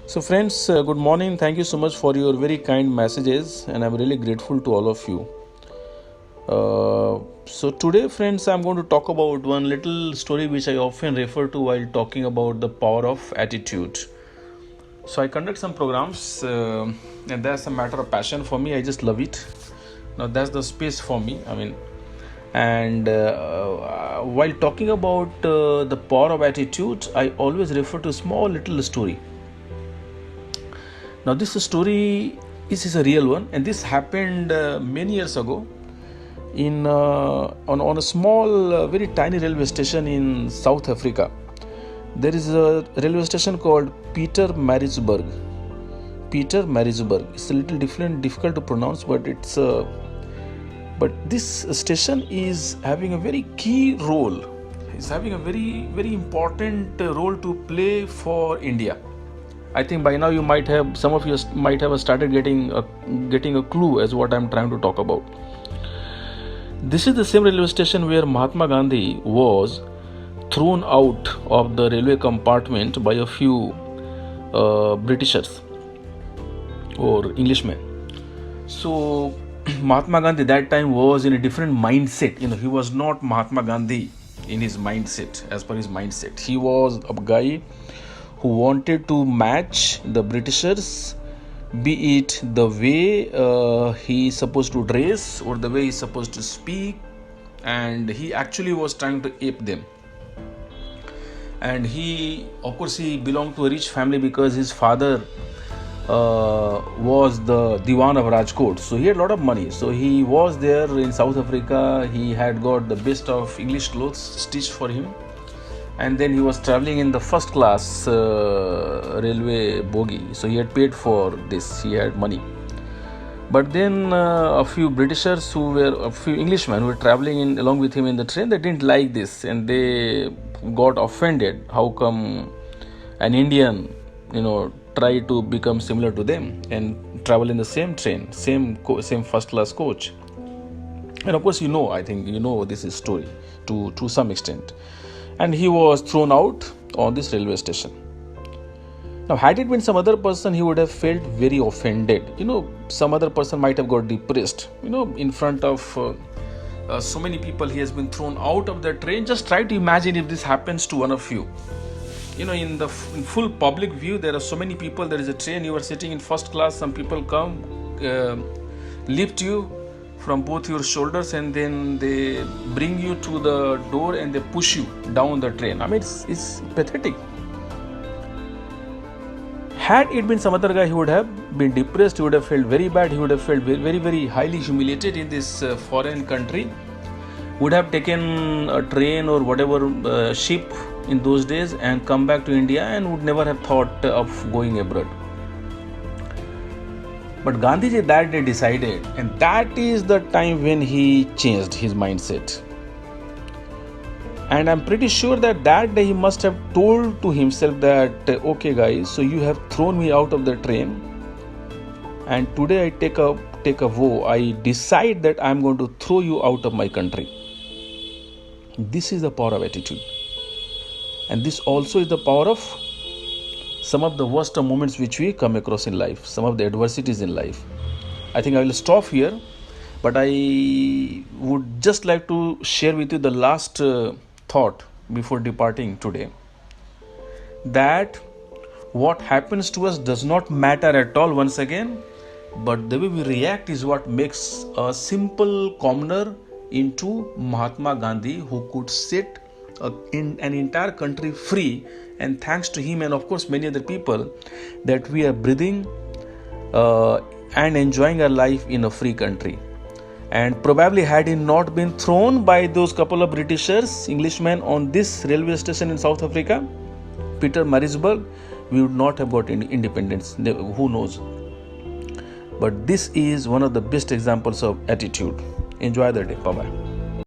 So, friends, good morning. Thank you so much for your very kind messages, and I'm really grateful to all of you. So, today, friends, I'm going to talk about one little story which I often refer to while talking about the power of attitude. So, I conduct some programs, and that's a matter of passion for me. I just love it. Now, that's the space for me. And while talking about the power of attitude, I always refer to a small little story. Now, this story is a real one, and this happened many years ago on a small, very tiny railway station in South Africa. There is a railway station called Pietermaritzburg. Pietermaritzburg. It's a little difficult to pronounce, but but this station is having a very key role. It's having a very very important role to play for India. I think by now some of you might have started getting a clue as what I'm trying to talk about. This is the same railway station where Mahatma Gandhi was thrown out of the railway compartment by a few Britishers or Englishmen. So Mahatma Gandhi that time was in a different mindset. He was not Mahatma Gandhi in his mindset, as per his mindset. He was a guy who wanted to match the Britishers, be it the way he's supposed to dress or the way he's supposed to speak, and he actually was trying to ape them. And of course, he belonged to a rich family because his father was the Diwan of Rajkot, so he had a lot of money. So he was there in South Africa. He had got the best of English clothes stitched for him, and then he was traveling in the first class railway bogie, so he had paid for this. He had money. But then a few Englishmen who were traveling along with him in the train, they didn't like this, and they got offended. How come an Indian try to become similar to them and travel in the same train, same first class coach? And of course, I think this is story to some extent. And he was thrown out on this railway station. Now, had it been some other person, he would have felt very offended. Some other person might have got depressed. In front of so many people, he has been thrown out of the train. Just try to imagine if this happens to one of you. In full public view, there are so many people. There is a train. You are sitting in first class. Some people come, lift you from both your shoulders, and then they bring you to the door and they push you down the train. It's pathetic. Had it been some other guy, he would have been depressed. He would have felt very bad. He would have felt very, very highly humiliated in this foreign country. Would have taken a train or whatever ship in those days and come back to India, and would never have thought of going abroad. But Gandhiji that day decided, and that is the time when he changed his mindset. And I'm pretty sure that day he must have told to himself that, okay guys, so you have thrown me out of the train, and today I take a vow. I decide that I'm going to throw you out of my country. This is the power of attitude. And this also is the power of some of the worst moments which we come across in life, some of the adversities in life. I think I will stop here, but I would just like to share with you the last thought before departing today, that what happens to us does not matter at all once again, but the way we react is what makes a simple commoner into Mahatma Gandhi, who could set in an entire country free. And thanks to him and of course many other people, that we are breathing and enjoying our life in a free country. And probably had he not been thrown by those couple of Britishers, Englishmen, on this railway station in South Africa, Pietermaritzburg, we would not have got independence. Who knows? But this is one of the best examples of attitude. Enjoy the day. Bye-bye.